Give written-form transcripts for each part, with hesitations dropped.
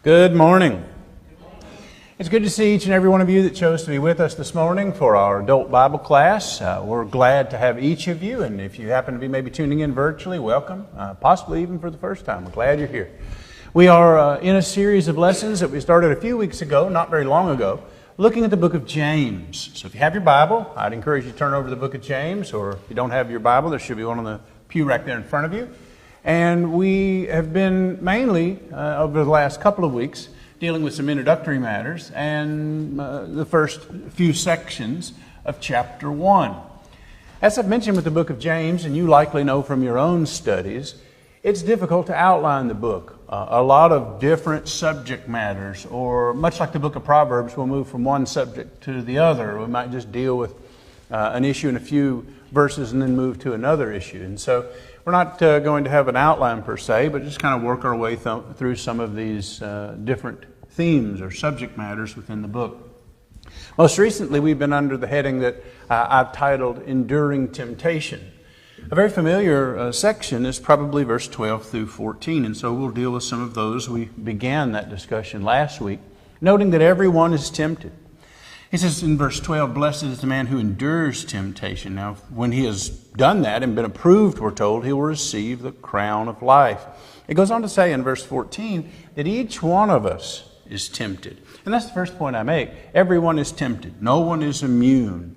Good morning. It's good to see each and every one of you that chose to be with us this morning for our adult Bible class. We're glad to have each of you, and if you happen to be maybe tuning in virtually, welcome, possibly even for the first time. We're glad you're here. We are in a series of lessons that we started a few weeks ago, not very long ago, looking at the book of James. So if you have your Bible, I'd encourage you to turn over to the book of James, or if you don't have your Bible, there should be one on the pew right there in front of you. And we have been mainly, over the last couple of weeks, dealing with some introductory matters and the first few sections of chapter 1. As I've mentioned with the book of James, and you likely know from your own studies, it's difficult to outline the book. A lot of different subject matters, or much like the book of Proverbs, we'll move from one subject to the other. We might just deal with an issue in a few verses and then move to another issue. And so we're not going to have an outline per se, but just kind of work our way through some of these different themes or subject matters within the book. Most recently, we've been under the heading that I've titled Enduring Temptation. A very familiar section is probably verse 12 through 14, and so we'll deal with some of those. We began that discussion last week, noting that everyone is tempted. He says in verse 12, "Blessed is the man who endures temptation." Now, when he has done that and been approved, we're told, he will receive the crown of life. It goes on to say in verse 14 that each one of us is tempted. And that's the first point I make. Everyone is tempted. No one is immune.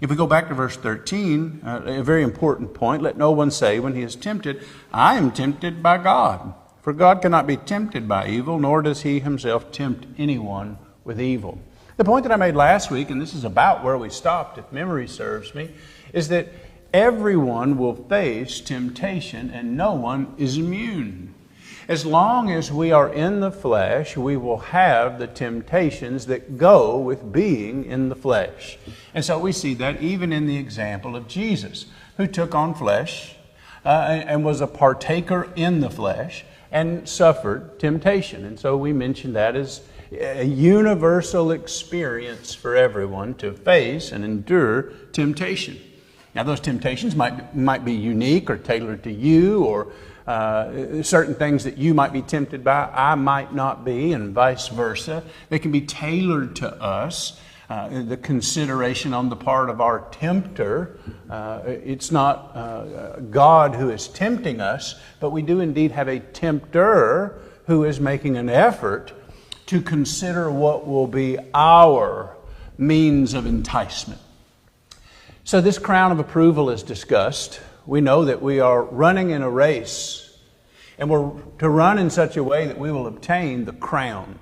If we go back to verse 13, a very important point, "Let no one say when he is tempted, I am tempted by God. For God cannot be tempted by evil, nor does he himself tempt anyone with evil." The point that I made last week, and this is about where we stopped, if memory serves me, is that everyone will face temptation and no one is immune. As long as we are in the flesh, we will have the temptations that go with being in the flesh. And so we see that even in the example of Jesus, who took on flesh and was a partaker in the flesh and suffered temptation. And so we mentioned that as a universal experience for everyone to face and endure temptation. Now, those temptations might be unique or tailored to you, or certain things that you might be tempted by, I might not be, and vice versa. They can be tailored to us. The consideration on the part of our tempter, it's not God who is tempting us, but we do indeed have a tempter who is making an effort to consider what will be our means of enticement. So this crown of approval is discussed. We know that we are running in a race, and we're to run in such a way that we will obtain the crown.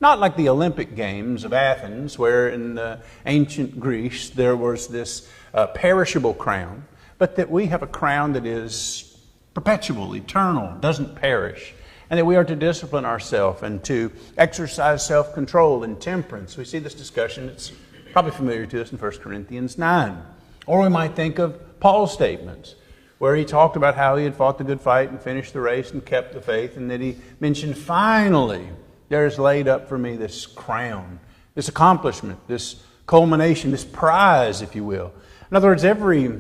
Not like the Olympic Games of Athens, where in ancient Greece there was this perishable crown, but that we have a crown that is perpetual, eternal, doesn't perish. And that we are to discipline ourselves and to exercise self-control and temperance. We see this discussion, it's probably familiar to us in 1 Corinthians 9. Or we might think of Paul's statements, where he talked about how he had fought the good fight and finished the race and kept the faith, and that he mentioned, finally, there is laid up for me this crown, this accomplishment, this culmination, this prize, if you will. In other words, every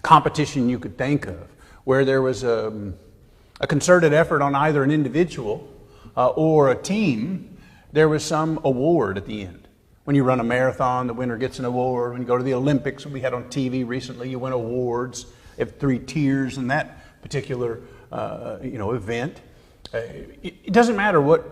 competition you could think of where there was a concerted effort on either an individual or a team, there was some award at the end. When you run a marathon, the winner gets an award. When you go to the Olympics, we had on TV recently, you win awards. You have 3 tiers in that particular event. It doesn't matter what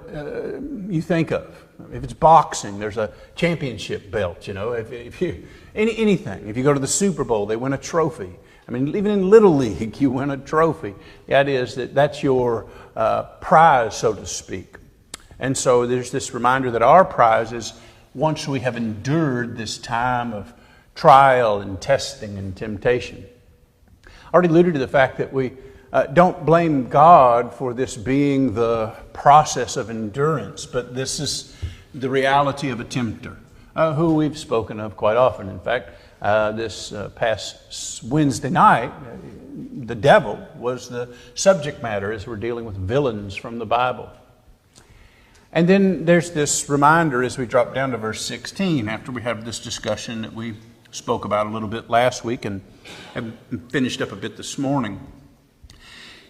you think of. If it's boxing, there's a championship belt. Anything. If you go to the Super Bowl, they win a trophy. I mean, even in Little League, you win a trophy. The idea is that that's your prize, so to speak. And so there's this reminder that our prize is once we have endured this time of trial and testing and temptation. I already alluded to the fact that we don't blame God for this being the process of endurance, but this is the reality of a tempter, who we've spoken of quite often. In fact, this past Wednesday night, the devil was the subject matter as we're dealing with villains from the Bible. And then there's this reminder as we drop down to verse 16, after we have this discussion that we spoke about a little bit last week and have finished up a bit this morning.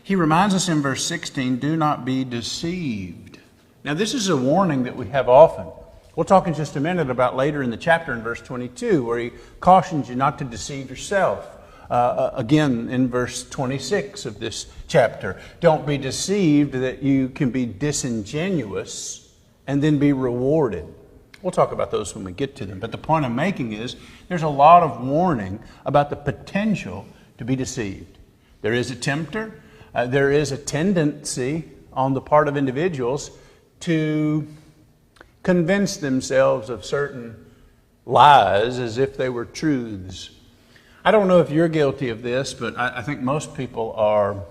He reminds us in verse 16, "Do not be deceived." Now, this is a warning that we have often. We'll talk in just a minute about later in the chapter in verse 22, where he cautions you not to deceive yourself. Again, in verse 26 of this chapter, don't be deceived that you can be disingenuous and then be rewarded. We'll talk about those when we get to them. But the point I'm making is there's a lot of warning about the potential to be deceived. There is a tempter. There is a tendency on the part of individuals to convince themselves of certain lies as if they were truths. I don't know if you're guilty of this, but I think most people are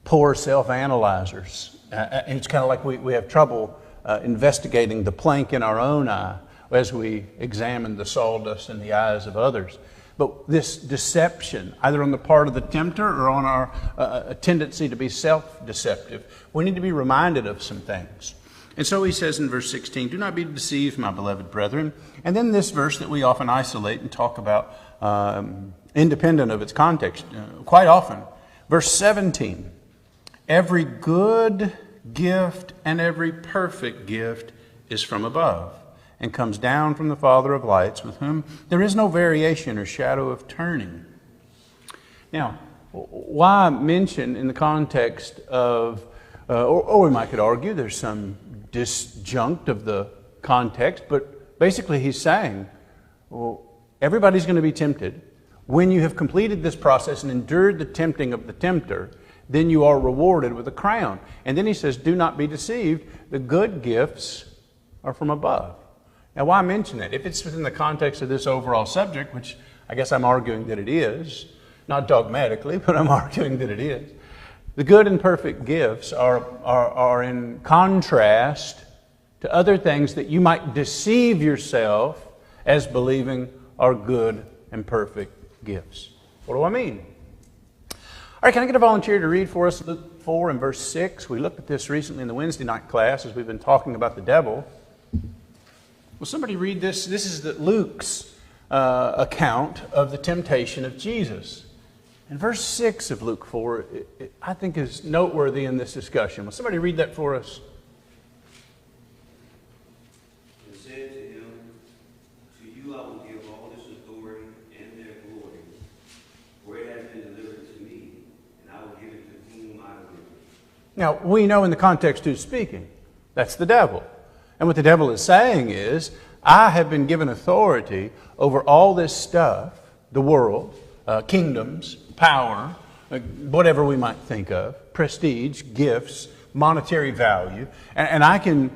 poor self-analyzers. It's kind of like we have trouble investigating the plank in our own eye as we examine the sawdust in the eyes of others. But this deception, either on the part of the tempter or on our tendency to be self-deceptive, we need to be reminded of some things. And so he says in verse 16, do not be deceived, my beloved brethren. And then this verse that we often isolate and talk about independent of its context quite often. Verse 17, every good gift and every perfect gift is from above and comes down from the Father of lights, with whom there is no variation or shadow of turning. Now, why mention in the context of, or we might could argue there's some disjunct of the context, but basically he's saying, well, everybody's going to be tempted. When you have completed this process and endured the tempting of the tempter, then you are rewarded with a crown. And then he says, do not be deceived. The good gifts are from above. Now, why mention that? If it's within the context of this overall subject, which I guess I'm arguing that it is, not dogmatically, but I'm arguing that it is, the good and perfect gifts are in contrast to other things that you might deceive yourself as believing are good and perfect gifts. What do I mean? All right, can I get a volunteer to read for us Luke 4 and verse 6? We looked at this recently in the Wednesday night class as we've been talking about the devil. Will somebody read this? This is Luke's account of the temptation of Jesus. And verse 6 of Luke 4, I think is noteworthy in this discussion. Will somebody read that for us? And said to him, to you I will give all this authority and their glory, for it has been delivered to me, and I will give it to whom I will. Now, we know in the context who's speaking. That's the devil. And what the devil is saying is, I have been given authority over all this stuff, the world, kingdoms, power, whatever we might think of, prestige, gifts, monetary value, and I can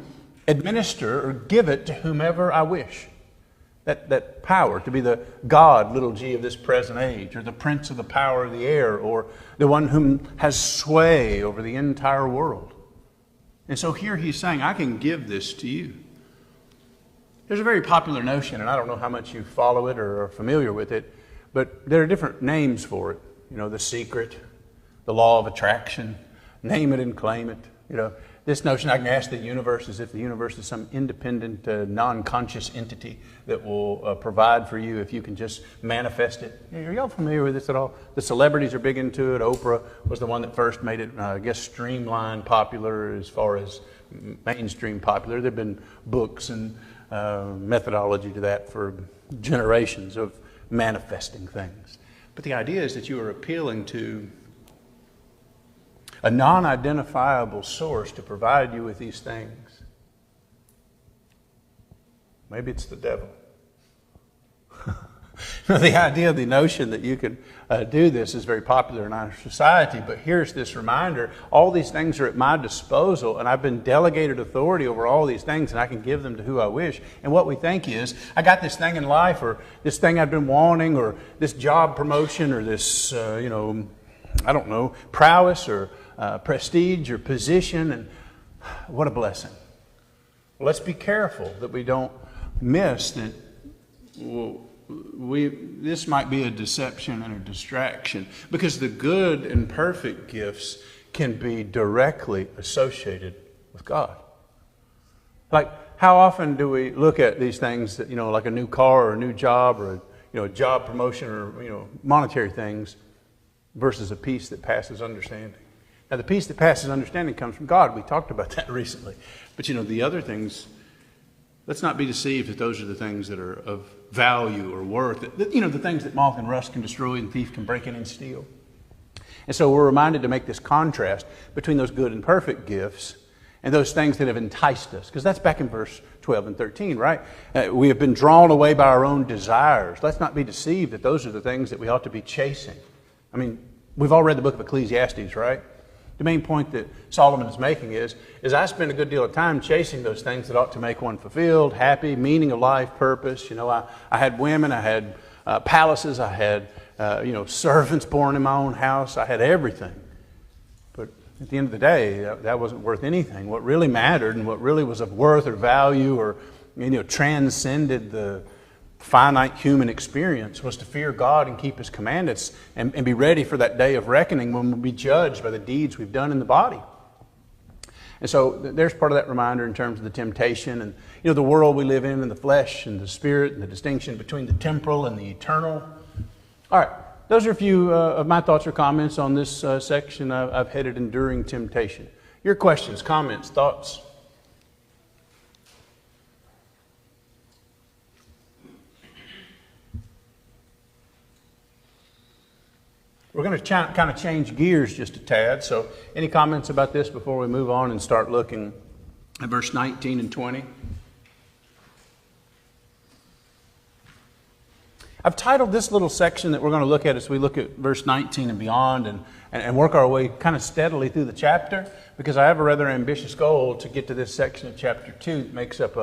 administer or give it to whomever I wish. That power, to be the God, little g, of this present age, or the prince of the power of the air, or the one whom has sway over the entire world. And so here he's saying, I can give this to you. There's a very popular notion, and I don't know how much you follow it or are familiar with it, but there are different names for it. You know, the secret, the law of attraction, name it and claim it. You know, this notion, I can ask the universe as if the universe is some independent, non-conscious entity that will provide for you if you can just manifest it. Are y'all familiar with this at all? The celebrities are big into it. Oprah was the one that first made it, I guess, streamlined popular as far as mainstream popular. There have been books and methodology to that for generations of manifesting things. But the idea is that you are appealing to a non-identifiable source to provide you with these things. Maybe it's the devil. The idea, the notion that you can do this is very popular in our society, but here's this reminder, all these things are at my disposal, and I've been delegated authority over all these things, and I can give them to who I wish. And what we think is, I got this thing in life, or this thing I've been wanting, or this job promotion, or this, I don't know, prowess, or prestige, or position, and what a blessing. Well, let's be careful that we don't miss that. This might be a deception and a distraction, because the good and perfect gifts can be directly associated with God. Like, how often do we look at these things that, like a new car or a new job or a job promotion or monetary things versus a peace that passes understanding? Now, the peace that passes understanding comes from God. We talked about that recently. But, the other things, let's not be deceived that those are the things that are of value or worth. The things that moth and rust can destroy and thief can break in and steal. And so we're reminded to make this contrast between those good and perfect gifts and those things that have enticed us. Because that's back in verse 12 and 13, right? We have been drawn away by our own desires. Let's not be deceived that those are the things that we ought to be chasing. I mean, we've all read the book of Ecclesiastes, right? The main point that Solomon is making is I spend a good deal of time chasing those things that ought to make one fulfilled, happy, meaning of life, purpose. I had women, I had palaces, I had servants born in my own house. I had everything. But at the end of the day, that wasn't worth anything. What really mattered and what really was of worth or value or transcended the finite human experience was to fear God and keep His commandments and be ready for that day of reckoning when we'll be judged by the deeds we've done in the body. And so there's part of that reminder in terms of the temptation and the world we live in and the flesh and the spirit and the distinction between the temporal and the eternal. All right, those are a few of my thoughts or comments on this section I've headed Enduring Temptation. Your questions, comments, thoughts? We're going to kind of change gears just a tad. So any comments about this before we move on and start looking at verse 19 and 20? I've titled this little section that we're going to look at as we look at verse 19 and beyond and work our way kind of steadily through the chapter, because I have a rather ambitious goal to get to this section of chapter 2 that makes up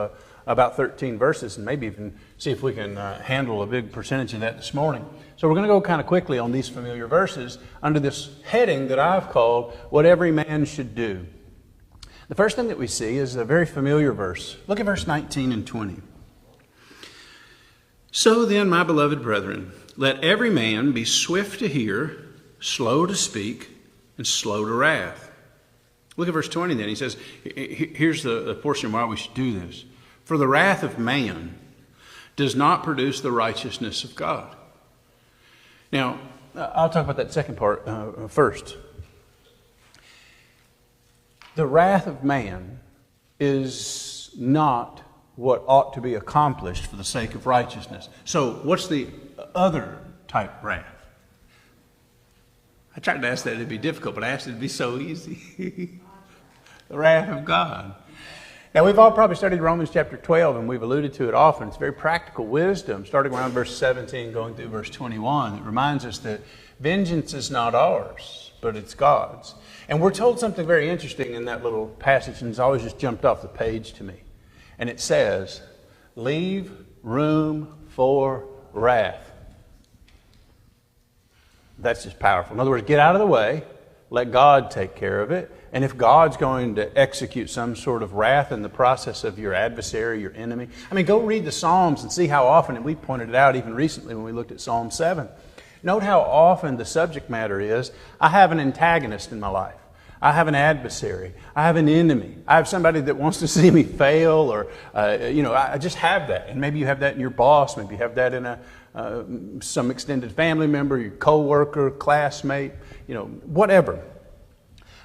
about 13 verses, and maybe even see if we can handle a big percentage of that this morning. So we're going to go kind of quickly on these familiar verses under this heading that I've called What Every Man Should Do. The first thing that we see is a very familiar verse. Look at verse 19 and 20. So then, my beloved brethren, let every man be swift to hear, slow to speak, and slow to wrath. Look at verse 20 then. He says, here's the portion why we should do this. For the wrath of man does not produce the righteousness of God. Now, I'll talk about that second part first. The wrath of man is not what ought to be accomplished for the sake of righteousness. So, what's the other type wrath? I tried to ask that it'd be difficult, but I asked it to be so easy. The wrath of God. Now, we've all probably studied Romans chapter 12, and we've alluded to it often. It's very practical wisdom, starting around verse 17, going through verse 21. It reminds us that vengeance is not ours, but it's God's. And we're told something very interesting in that little passage, and it's always just jumped off the page to me. And it says, leave room for wrath. That's just powerful. In other words, get out of the way, let God take care of it. And if God's going to execute some sort of wrath in the process of your adversary, your enemy, go read the Psalms and see how often, and we pointed it out even recently when we looked at Psalm 7. Note how often the subject matter is, I have an antagonist in my life. I have an adversary. I have an enemy. I have somebody that wants to see me fail, or, I just have that. And maybe you have that in your boss. Maybe you have that in some extended family member, your coworker, classmate, whatever.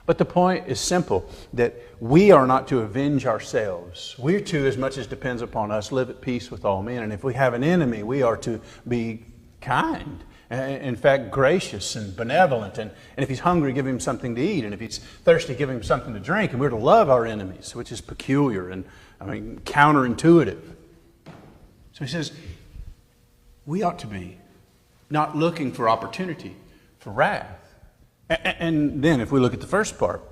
But the point is simple, that we are not to avenge ourselves. We're to, as much as depends upon us, live at peace with all men. And if we have an enemy, we are to be kind. In fact, gracious and benevolent. And if he's hungry, give him something to eat. And if he's thirsty, give him something to drink. And we're to love our enemies, which is peculiar and, counterintuitive. So he says, we ought to be not looking for opportunity for wrath. And then if we look at the first part,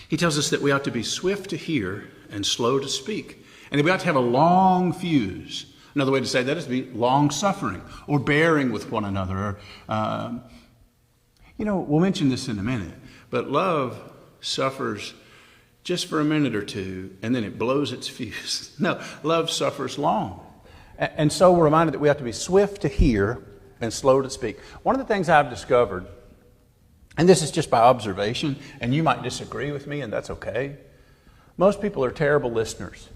he tells us that we ought to be swift to hear and slow to speak. And that we ought to have a long fuse. Another way to say that is to be long-suffering or bearing with one another. We'll mention this in a minute, but love suffers just for a minute or two, and then it blows its fuse. No, love suffers long. And so we're reminded that we have to be swift to hear and slow to speak. One of the things I've discovered, and this is just by observation, and you might disagree with me, and that's okay. Most people are terrible listeners.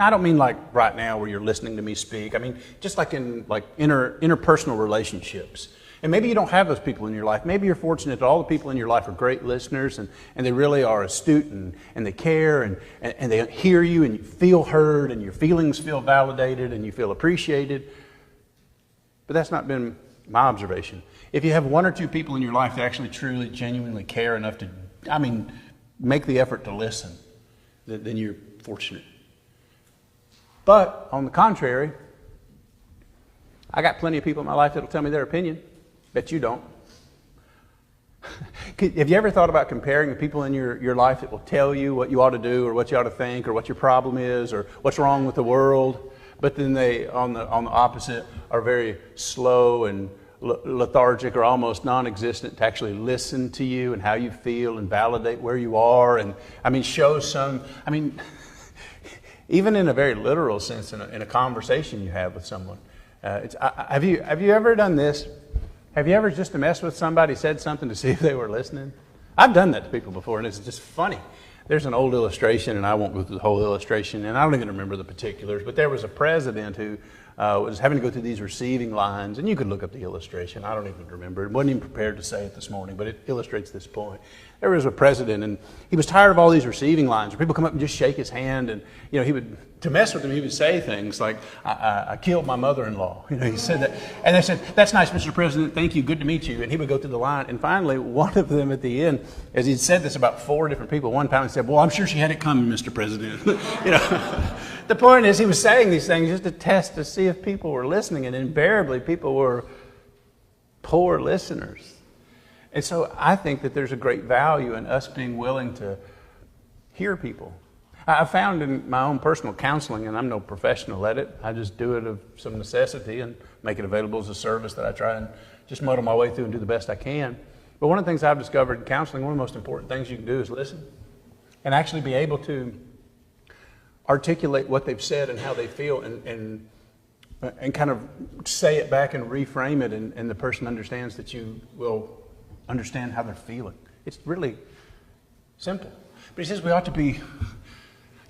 I don't mean like right now where you're listening to me speak. Just like in interpersonal relationships. And maybe you don't have those people in your life. Maybe you're fortunate that all the people in your life are great listeners and they really are astute and they care and they hear you and you feel heard and your feelings feel validated and you feel appreciated. But that's not been my observation. If you have one or two people in your life that actually truly, genuinely care enough to, make the effort to listen, then you're fortunate. But on the contrary, I got plenty of people in my life that'll tell me their opinion. Bet you don't. Have you ever thought about comparing the people in your life that will tell you what you ought to do or what you ought to think or what your problem is or what's wrong with the world, but then they, on the opposite, are very slow and lethargic or almost non-existent to actually listen to you and how you feel and validate where you are and, show some, even in a very literal sense in a conversation you have with someone. Have you ever done this? Have you ever just to mess with somebody, said something to see if they were listening? I've done that to people before, and it's just funny. There's an old illustration, and I won't go through the whole illustration, and I don't even remember the particulars, but there was a president who was having to go through these receiving lines, and you could look up the illustration. I don't even remember it. Wasn't even prepared to say it this morning, but it illustrates this point. There was a president, and he was tired of all these receiving lines where people come up and just shake his hand, and he would, to mess with him, he would say things like, I killed my mother-in-law. He said that, and they said, that's nice, Mr. President, thank you, good to meet you. And he would go through the line, and finally, one of them at the end, as he'd said this about 4 different people, one time he said, well, I'm sure she had it coming, Mr. President. The point is, he was saying these things just to test to see if people were listening, and invariably, people were poor listeners. And so I think that there's a great value in us being willing to hear people. I found in my own personal counseling, and I'm no professional at it, I just do it of some necessity and make it available as a service that I try and just muddle my way through and do the best I can. But one of the things I've discovered in counseling, one of the most important things you can do is listen and actually be able to articulate what they've said and how they feel and kind of say it back and reframe it, and the person understands that you will understand how they're feeling. It's really simple. But he says we ought to be,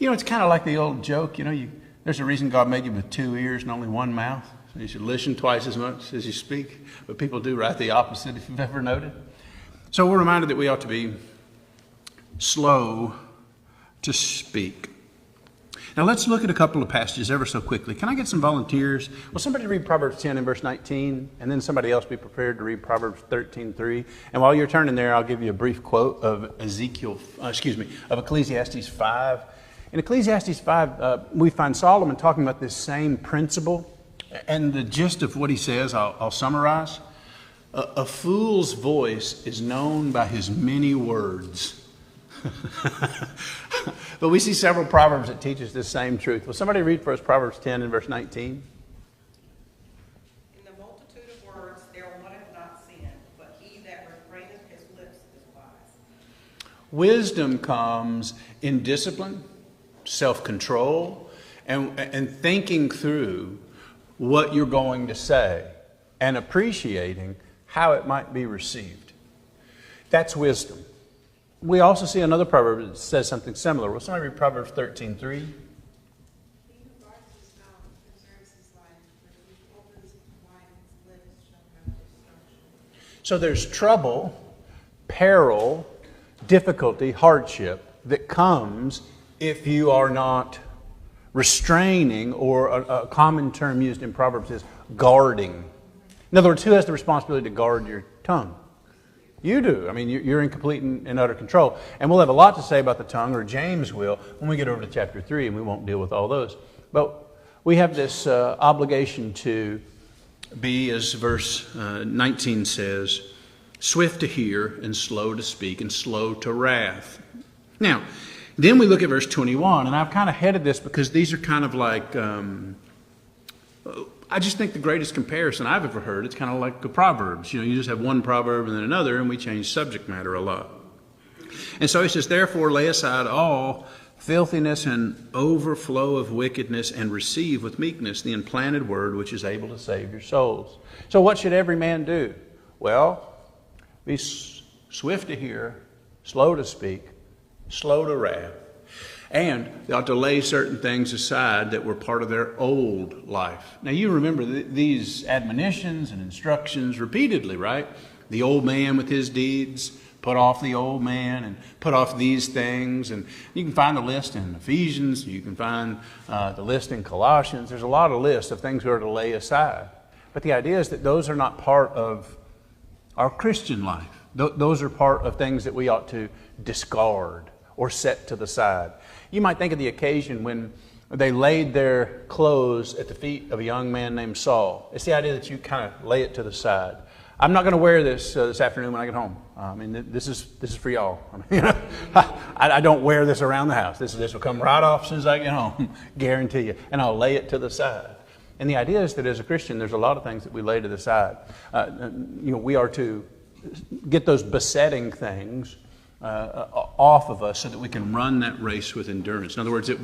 it's kind of like the old joke, there's a reason God made you with 2 ears and only 1 mouth. So you should listen twice as much as you speak. But people do right the opposite, if you've ever noted. So we're reminded that we ought to be slow to speak. Now let's look at a couple of passages ever so quickly. Can I get some volunteers? Will somebody read Proverbs 10 and verse 19? And then somebody else be prepared to read Proverbs 13:3. And while you're turning there, I'll give you a brief quote of Ecclesiastes 5. In Ecclesiastes 5, we find Solomon talking about this same principle. And the gist of what he says, I'll summarize. A fool's voice is known by his many words. But we see several Proverbs that teach us this same truth. Will somebody read for us Proverbs 10 and verse 19? In the multitude of words there wanted not sin, but he that refraineth his lips is wise. Wisdom comes in discipline, self-control, and thinking through what you're going to say and appreciating how it might be received. That's wisdom. We also see another proverb that says something similar. Will somebody read Proverbs 13:3? He who guards his mouth preserves his life, but he who opens wide his lips shall have destruction. So there's trouble, peril, difficulty, hardship that comes if you are not restraining, or a common term used in Proverbs is guarding. In other words, who has the responsibility to guard your tongue? You do. You're in complete and utter control. And we'll have a lot to say about the tongue, or James will, when we get over to chapter 3, and we won't deal with all those. But we have this obligation to be, as verse 19 says, swift to hear and slow to speak and slow to wrath. Now, then we look at verse 21, and I've kind of headed this because these are kind of like... I just think the greatest comparison I've ever heard, it's kind of like the Proverbs. You just have one proverb and then another, and we change subject matter a lot. And so he says, therefore lay aside all filthiness and overflow of wickedness, and receive with meekness the implanted word which is able to save your souls. So what should every man do? Well, be swift to hear, slow to speak, slow to wrath. And they ought to lay certain things aside that were part of their old life. Now you remember these admonitions and instructions repeatedly, right? The old man with his deeds, put off the old man and put off these things. And you can find the list in Ephesians. You can find the list in Colossians. There's a lot of lists of things we are to lay aside. But the idea is that those are not part of our Christian life. Those are part of things that we ought to discard or set to the side. You might think of the occasion when they laid their clothes at the feet of a young man named Saul. It's the idea that you kind of lay it to the side. I'm not going to wear this this afternoon when I get home. I mean, this is for y'all. I mean, I don't wear this around the house. This will come right off as soon as I get home, guarantee you. And I'll lay it to the side. And the idea is that as a Christian, there's a lot of things that we lay to the side. We are to get those besetting things off of us so that we can run that race with endurance. In other words, it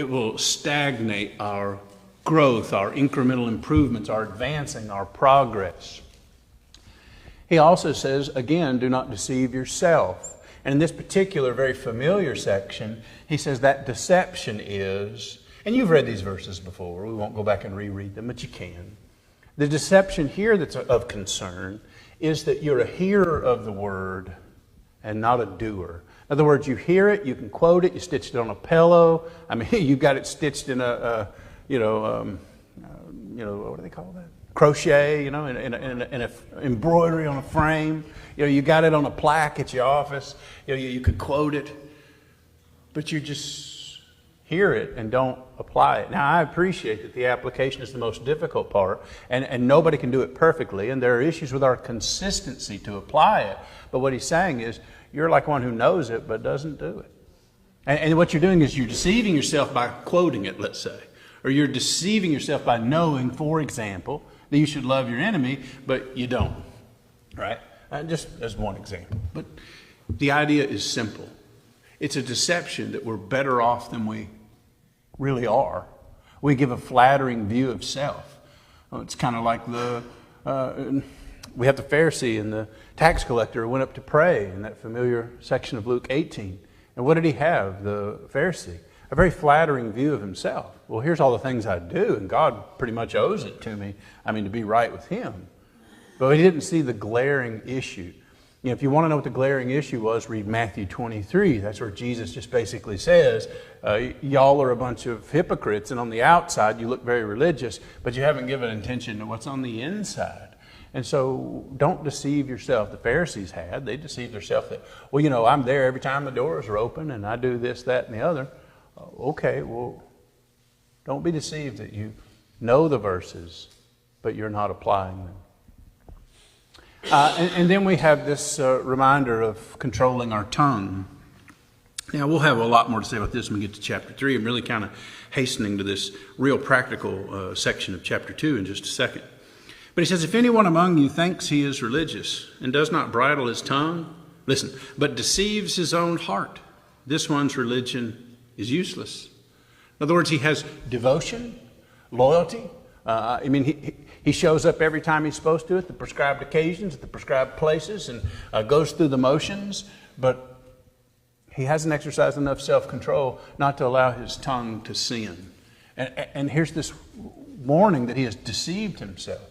will stagnate our growth, our incremental improvements, our advancing, our progress. He also says, again, do not deceive yourself. And in this particular very familiar section, he says that deception is, and you've read these verses before, we won't go back and reread them, but you can. The deception here that's of concern is that you're a hearer of the word and not a doer. In other words, you hear it, you can quote it, you stitched it on a pillow. I mean, you got it stitched in what do they call that? Crochet, in a embroidery on a frame. You got it on a plaque at your office. You could quote it, but you just hear it and don't apply it. Now, I appreciate that the application is the most difficult part, and nobody can do it perfectly, and there are issues with our consistency to apply it. But what he's saying is, you're like one who knows it but doesn't do it. And what you're doing is you're deceiving yourself by quoting it, let's say. Or you're deceiving yourself by knowing, for example, that you should love your enemy, but you don't. Right? Just as one example. But the idea is simple. It's a deception that we're better off than we really are. We give a flattering view of self. It's kind of like we have the Pharisee and the tax collector who went up to pray in that familiar section of Luke 18. And what did he have, the Pharisee? A very flattering view of himself. Well, here's all the things I do, and God pretty much owes it to me, to be right with Him. But he didn't see the glaring issue. If you want to know what the glaring issue was, read Matthew 23. That's where Jesus just basically says, y'all are a bunch of hypocrites, and on the outside you look very religious, but you haven't given attention to what's on the inside. And so don't deceive yourself. The Pharisees had. They deceived themselves that, I'm there every time the doors are open, and I do this, that, and the other. Okay, well, don't be deceived that you know the verses, but you're not applying them. And then we have this reminder of controlling our tongue. Now, we'll have a lot more to say about this when we get to chapter 3. I'm really kind of hastening to this real practical section of chapter 2 in just a second. But he says, if anyone among you thinks he is religious and does not bridle his tongue, listen, but deceives his own heart, this one's religion is useless. In other words, he has devotion, loyalty. He shows up every time he's supposed to at the prescribed occasions, at the prescribed places, and goes through the motions, but he hasn't exercised enough self-control not to allow his tongue to sin. And here's this warning that he has deceived himself.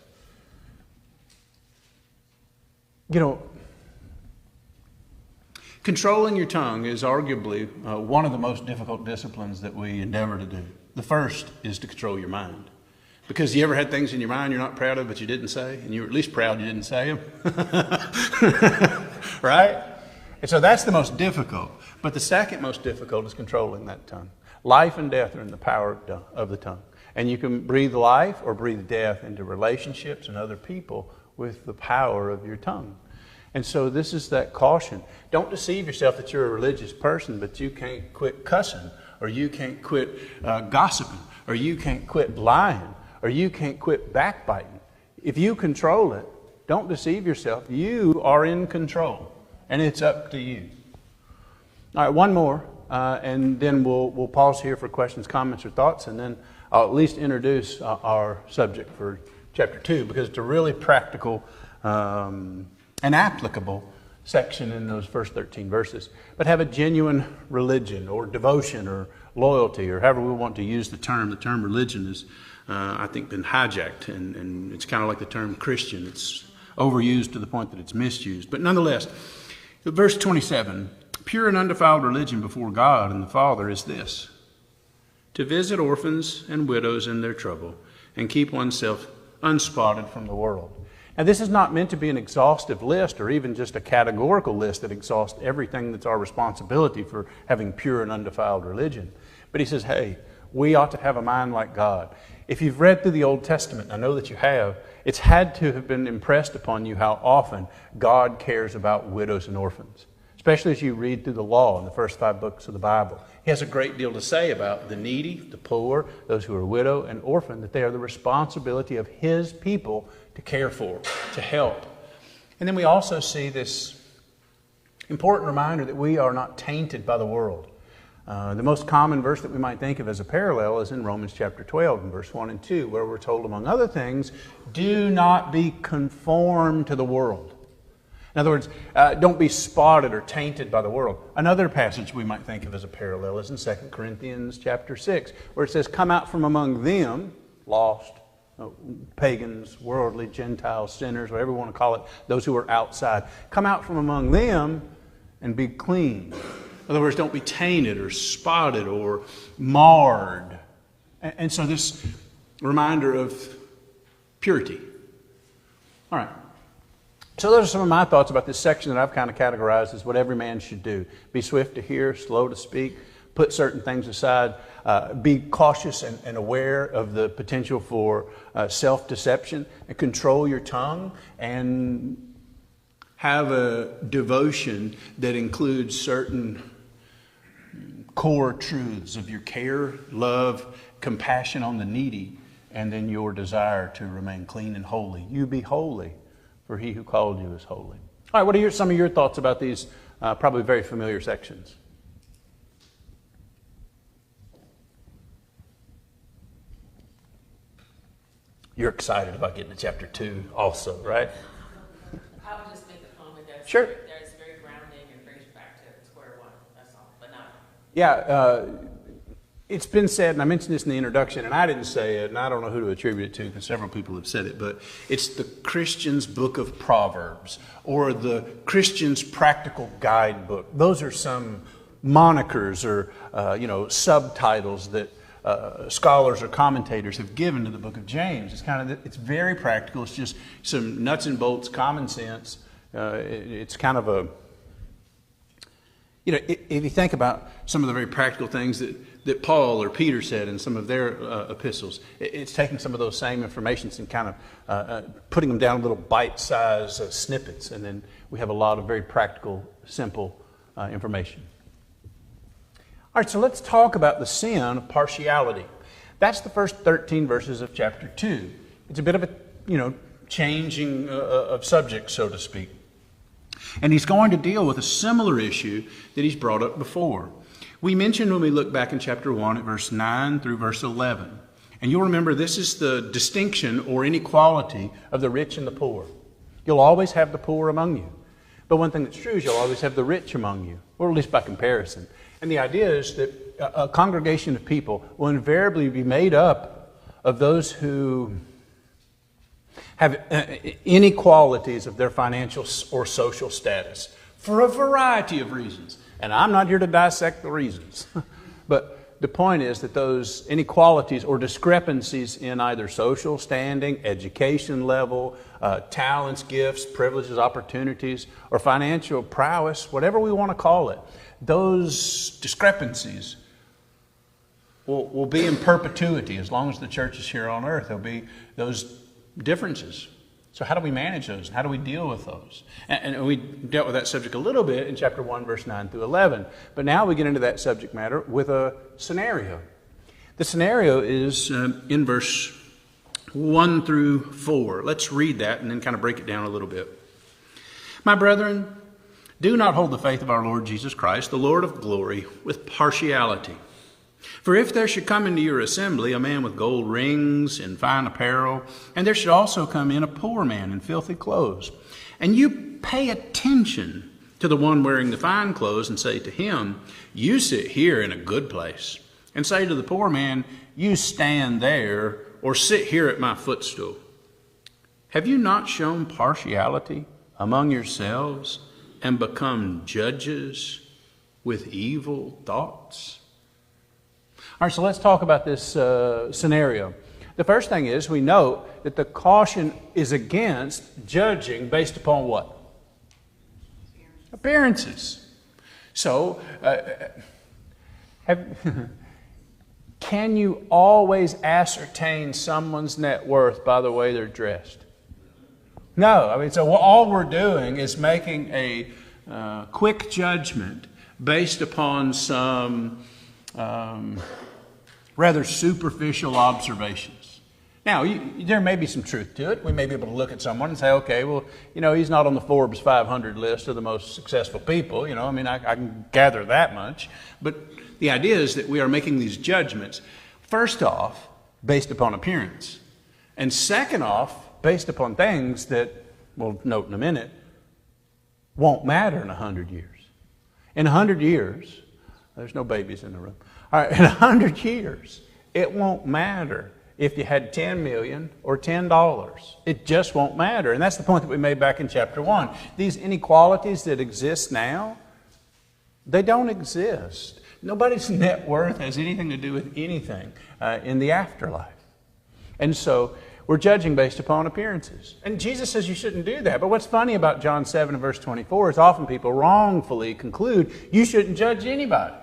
Controlling your tongue is arguably one of the most difficult disciplines that we endeavor to do. The first is to control your mind. Because you ever had things in your mind you're not proud of but you didn't say, and you were at least proud you didn't say them? Right? And so that's the most difficult. But the second most difficult is controlling that tongue. Life and death are in the power of the tongue. And you can breathe life or breathe death into relationships and other people with the power of your tongue. And so this is that caution. Don't deceive yourself that you're a religious person, but you can't quit cussing, or you can't quit gossiping, or you can't quit lying, or you can't quit backbiting. If you control it, don't deceive yourself. You are in control, and it's up to you. All right, one more, and then we'll pause here for questions, comments, or thoughts, and then I'll at least introduce our subject for chapter 2, because it's a really practical and applicable section in those first 13 verses, but have a genuine religion or devotion or loyalty, or however we want to use the term. The term religion is, I think, been hijacked, and it's kind of like the term Christian. It's overused to the point that it's misused. But nonetheless, verse 27, pure and undefiled religion before God and the Father is this: to visit orphans and widows in their trouble and keep oneself unspotted from the world. Now, this is not meant to be an exhaustive list or even just a categorical list that exhausts everything that's our responsibility for having pure and undefiled religion. But he says, hey, we ought to have a mind like God. If you've read through the Old Testament, I know that you have, it's had to have been impressed upon you how often God cares about widows and orphans, especially as you read through the law in the first 5 books of the Bible. He has a great deal to say about the needy, the poor, those who are widow and orphan, that they are the responsibility of His people to care for, to help. And then we also see this important reminder that we are not tainted by the world. The most common verse that we might think of as a parallel is in Romans chapter 12, in verse 1 and 2, where we're told, among other things, do not be conformed to the world. In other words, don't be spotted or tainted by the world. Another passage we might think of as a parallel is in 2 Corinthians chapter 6, where it says, come out from among them, lost, pagans, worldly, Gentiles, sinners, whatever you want to call it, those who are outside. Come out from among them and be clean. In other words, don't be tainted or spotted or marred. And so this reminder of purity. All right. So those are some of my thoughts about this section that I've kind of categorized as what every man should do. Be swift to hear, slow to speak, put certain things aside, be cautious and aware of the potential for self-deception, and control your tongue, and have a devotion that includes certain core truths of your care, love, compassion on the needy, and then your desire to remain clean and holy. You be holy, for He who called you is holy. All right, what are some of your thoughts about these probably very familiar sections? You're excited about getting to chapter 2 also, right? I would just make a comment that Sure. It's very grounding and brings you back to square one. That's all, but not. Yeah, it's been said, and I mentioned this in the introduction, and I didn't say it, and I don't know who to attribute it to because several people have said it, but it's the Christian's Book of Proverbs or the Christian's Practical Guidebook. Those are some monikers or subtitles that scholars or commentators have given to the book of James. It's very practical. It's just some nuts and bolts, common sense. It's kind of a, if you think about some of the very practical things that Paul or Peter said in some of their epistles, it's taking some of those same informations and kind of putting them down in little bite-sized snippets, and then we have a lot of very practical, simple information. All right, so let's talk about the sin of partiality. That's the first 13 verses of chapter 2. It's a bit of a, changing of subject, so to speak. And he's going to deal with a similar issue that he's brought up before. We mentioned when we look back in chapter 1 at verse 9 through verse 11. And you'll remember this is the distinction or inequality of the rich and the poor. You'll always have the poor among you. But one thing that's true is you'll always have the rich among you, or at least by comparison. And the idea is that a congregation of people will invariably be made up of those who have inequalities of their financial or social status for a variety of reasons. And I'm not here to dissect the reasons. But the point is that those inequalities or discrepancies in either social standing, education level, talents, gifts, privileges, opportunities, or financial prowess, whatever we want to call it, those discrepancies will be in perpetuity as long as the church is here on earth. There'll be those differences. So how do we manage those? How do we deal with those? And we dealt with that subject a little bit in chapter 1, verse 9 through 11. But now we get into that subject matter with a scenario. The scenario is in verse 1 through 4. Let's read that and then kind of break it down a little bit. My brethren, do not hold the faith of our Lord Jesus Christ, the Lord of glory, with partiality. For if there should come into your assembly a man with gold rings and fine apparel, and there should also come in a poor man in filthy clothes, and you pay attention to the one wearing the fine clothes and say to him, you sit here in a good place, and say to the poor man, you stand there or sit here at my footstool? Have you not shown partiality among yourselves and become judges with evil thoughts? All right, so let's talk about this scenario. The first thing is we note that the caution is against judging based upon what? Appearances. So, can you always ascertain someone's net worth by the way they're dressed? No. I mean, so all we're doing is making a quick judgment based upon some rather superficial observations. Now, there may be some truth to it. We may be able to look at someone and say, okay, well, he's not on the Forbes 500 list of the most successful people. I mean, I can gather that much. But the idea is that we are making these judgments, first off, based upon appearance. And second off, based upon things that, we'll note in a minute, won't matter in 100 years. In 100 years, there's no babies in the room. All right, in 100 years, it won't matter if you had 10 million or $10. It just won't matter. And that's the point that we made back in chapter 1. These inequalities that exist now, they don't exist. Nobody's net worth has anything to do with anything in the afterlife. And so we're judging based upon appearances. And Jesus says you shouldn't do that. But what's funny about John 7 and verse 24 is often people wrongfully conclude you shouldn't judge anybody.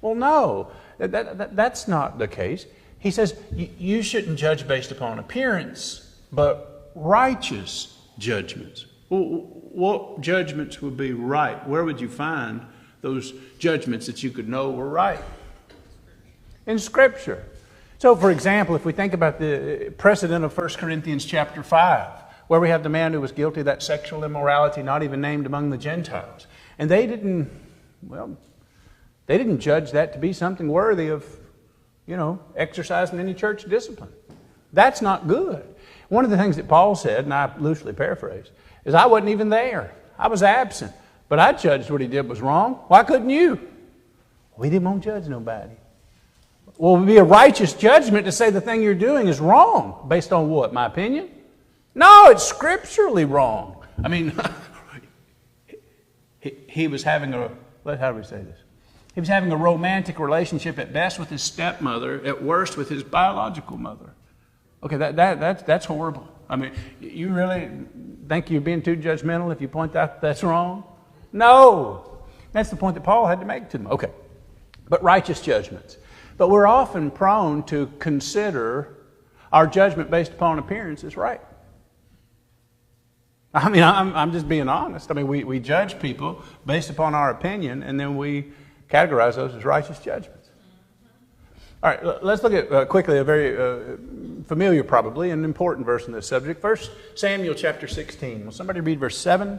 Well, no, that's not the case. He says you shouldn't judge based upon appearance, but righteous judgments. Well, what judgments would be right? Where would you find those judgments that you could know were right? In Scripture. So, for example, if we think about the precedent of 1 Corinthians chapter 5, where we have the man who was guilty of that sexual immorality, not even named among the Gentiles. And they didn't judge that to be something worthy of exercising any church discipline. That's not good. One of the things that Paul said, and I loosely paraphrase, is I wasn't even there. I was absent. But I judged what he did was wrong. Why couldn't you? We didn't want to judge nobody. Well, it would be a righteous judgment to say the thing you're doing is wrong. Based on what? My opinion? No, it's scripturally wrong. I mean, he was having how do we say this? He was having a romantic relationship at best with his stepmother, at worst with his biological mother. Okay, that's horrible. I mean, you really think you're being too judgmental if you point out that's wrong? No. That's the point that Paul had to make to them. Okay. But righteous judgments. But we're often prone to consider our judgment based upon appearance is right. I mean, I'm just being honest. I mean, we judge people based upon our opinion, and then we categorize those as righteous judgments. All right, let's look at quickly a very familiar, probably, and important verse in this subject. 1 Samuel chapter 16. Will somebody read verse 7?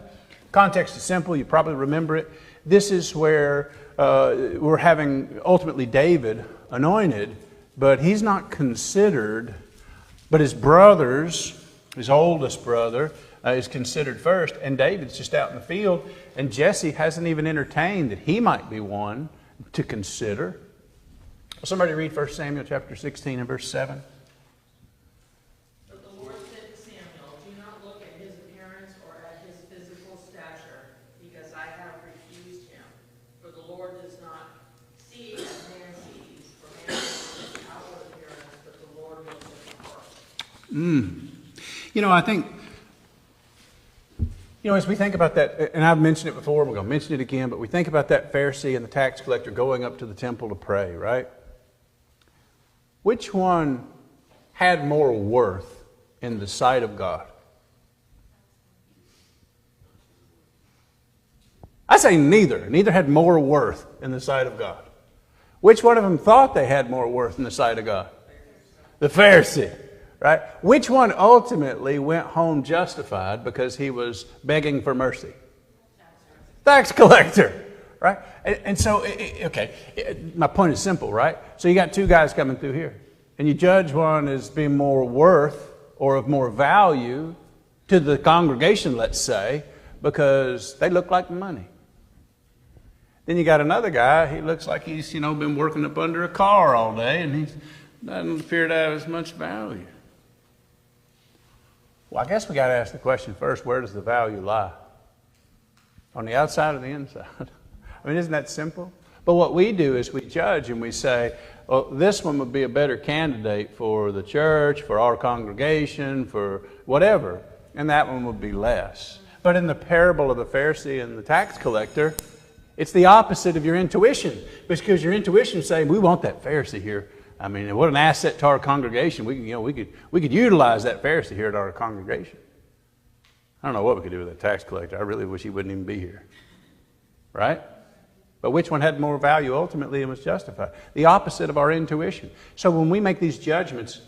Context is simple. You probably remember it. This is where we're having, ultimately, David anointed, but he's not considered, but his brothers, his oldest brother, is considered first, and David's just out in the field, and Jesse hasn't even entertained that he might be one to consider. Somebody read 1 Samuel chapter 16 and verse 7. But the Lord said to Samuel, do not look at his appearance or at his physical stature, because I have refused him. For the Lord does not see as man sees, for man sees the outward appearance, but the Lord looks at the heart. I think, as we think about that, and I've mentioned it before, we're going to mention it again, but we think about that Pharisee and the tax collector going up to the temple to pray, right? Which one had more worth in the sight of God? I say neither. Neither had more worth in the sight of God. Which one of them thought they had more worth in the sight of God? The Pharisee. Right? Which one ultimately went home justified because he was begging for mercy? Tax collector. Right? And so, my point is simple, right? So you got two guys coming through here, and you judge one as being more worth or of more value to the congregation, let's say, because they look like money. Then you got another guy, he looks like he's, been working up under a car all day, and he doesn't appear to have as much value. Well, I guess we got to ask the question first, where does the value lie? On the outside or the inside? I mean, isn't that simple? But what we do is we judge and we say, well, this one would be a better candidate for the church, for our congregation, for whatever, and that one would be less. But in the parable of the Pharisee and the tax collector, it's the opposite of your intuition, because your intuition is saying, we want that Pharisee here. I mean, what an asset to our congregation. We could utilize that Pharisee here at our congregation. I don't know what we could do with that tax collector. I really wish he wouldn't even be here. Right? But which one had more value ultimately and was justified? The opposite of our intuition. So when we make these judgments,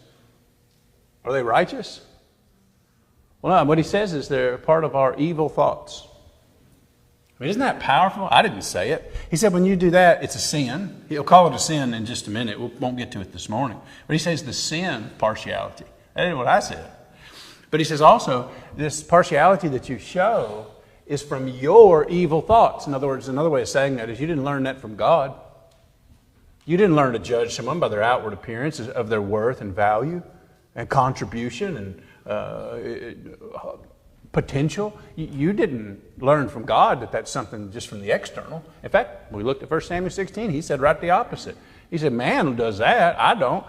are they righteous? Well, no, what he says is they're part of our evil thoughts. I mean, isn't that powerful? I didn't say it. He said when you do that, it's a sin. He'll call it a sin in just a minute. We won't get to it this morning. But he says the sin of partiality. That ain't what I said. But he says also, this partiality that you show is from your evil thoughts. In other words, another way of saying that is you didn't learn that from God. You didn't learn to judge someone by their outward appearance of their worth and value and contribution and potential. You didn't learn from God that that's something just from the external. In fact, when we looked at 1 Samuel 16, he said right the opposite. He said, man does that. I don't.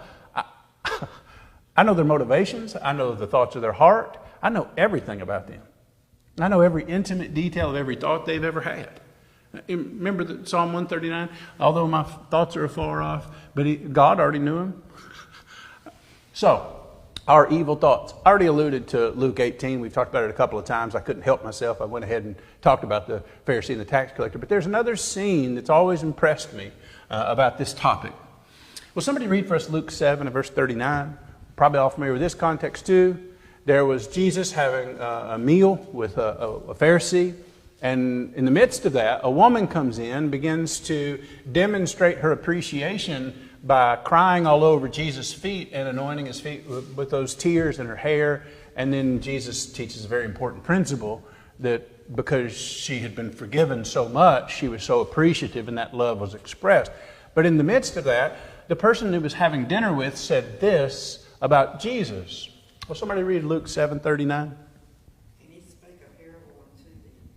I know their motivations. I know the thoughts of their heart. I know everything about them. I know every intimate detail of every thought they've ever had. Remember Psalm 139? Although my thoughts are afar off, but God already knew them. So, our evil thoughts. I already alluded to Luke 18. We've talked about it a couple of times. I couldn't help myself. I went ahead and talked about the Pharisee and the tax collector. But there's another scene that's always impressed me about this topic. Will somebody read for us Luke 7 and verse 39? Probably all familiar with this context too. There was Jesus having a meal with a Pharisee. And in the midst of that, a woman comes in, begins to demonstrate her appreciation by crying all over Jesus' feet and anointing his feet with those tears in her hair. And then Jesus teaches a very important principle that because she had been forgiven so much, she was so appreciative and that love was expressed. But in the midst of that, the person who was having dinner with said this about Jesus. Will somebody read Luke 7:39? And he spake a parable unto them.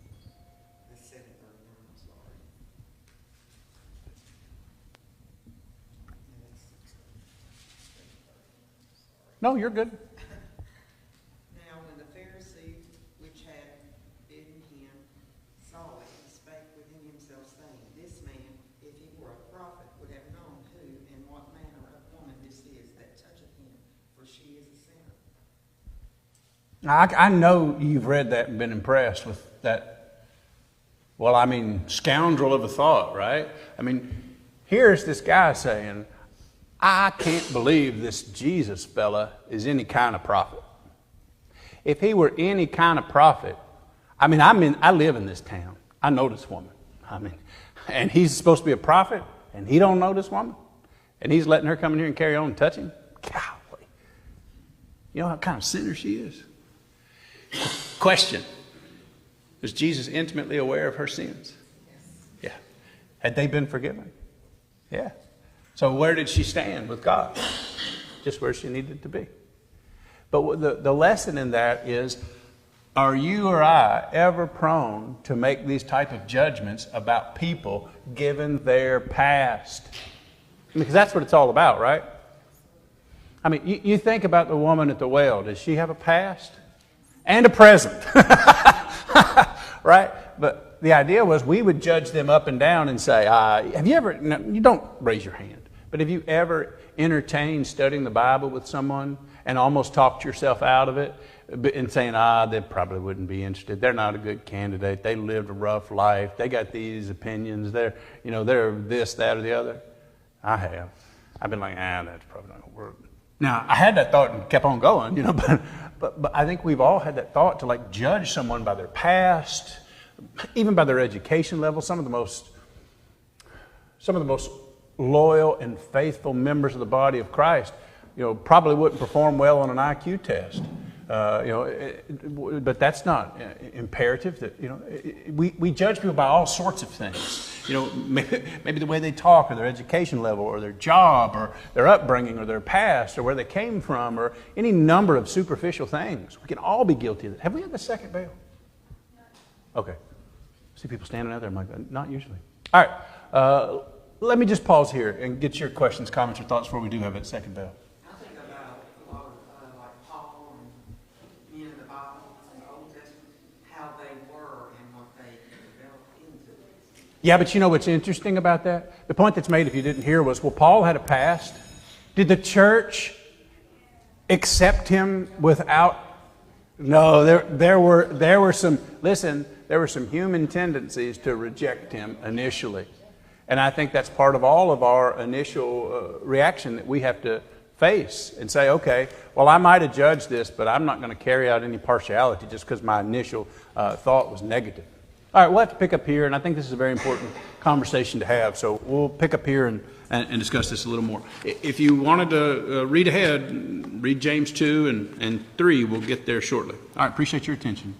I said it 39, I'm sorry. No, you're good. Now when the Pharisee which had bidden him saw it, he spake within himself, saying, This man, if he were a prophet, would have known who and what manner of woman this is that toucheth him, for she is a sinner. I know you've read that and been impressed with that, scoundrel of a thought, right? Here's this guy saying, I can't believe this Jesus fella is any kind of prophet. If he were any kind of prophet, I live in this town. I know this woman. And he's supposed to be a prophet, and he don't know this woman? And he's letting her come in here and carry on and touch him? Golly. You know what kind of sinner she is? Question. Was Jesus intimately aware of her sins? Yeah. Had they been forgiven? Yeah. So where did she stand with God? Just where she needed to be. But the lesson in that is, are you or I ever prone to make these type of judgments about people given their past? Because that's what it's all about, right? You think about the woman at the well. Does she have a past? And a present. Right? But the idea was we would judge them up and down and say, have you ever, no, you don't raise your hand, but have you ever entertained studying the Bible with someone and almost talked yourself out of it and saying, they probably wouldn't be interested. They're not a good candidate. They lived a rough life. They got these opinions. They're this, that, or the other. I have. I've been like, that's probably not going to work. Now, I had that thought and kept on going, but I think we've all had that thought to judge someone by their past, even by their education level. Some of the most loyal and faithful members of the body of Christ, probably wouldn't perform well on an IQ test. But that's not imperative. That we judge people by all sorts of things. Maybe the way they talk, or their education level, or their job, or their upbringing, or their past, or where they came from, or any number of superficial things. We can all be guilty of it. Have we had the second bell? Okay. See people standing out there. I'm like, not usually. All right. Let me just pause here and get your questions, comments, or thoughts before we do have that second bell. I think about a lot of, like Paul and men in the Bible, in the Old Testament, how they were and what they developed into. Yeah, but you know what's interesting about that? The point that's made, if you didn't hear, was, well, Paul had a past. Did the church accept him without? No, there were some, listen, there were some human tendencies to reject him initially. And I think that's part of all of our initial reaction that we have to face and say, okay, well, I might have judged this, but I'm not going to carry out any partiality just because my initial thought was negative. All right, we'll have to pick up here, and I think this is a very important conversation to have. So we'll pick up here and discuss this a little more. If you wanted to read ahead, read James 2 and 3. We'll get there shortly. All right, appreciate your attention.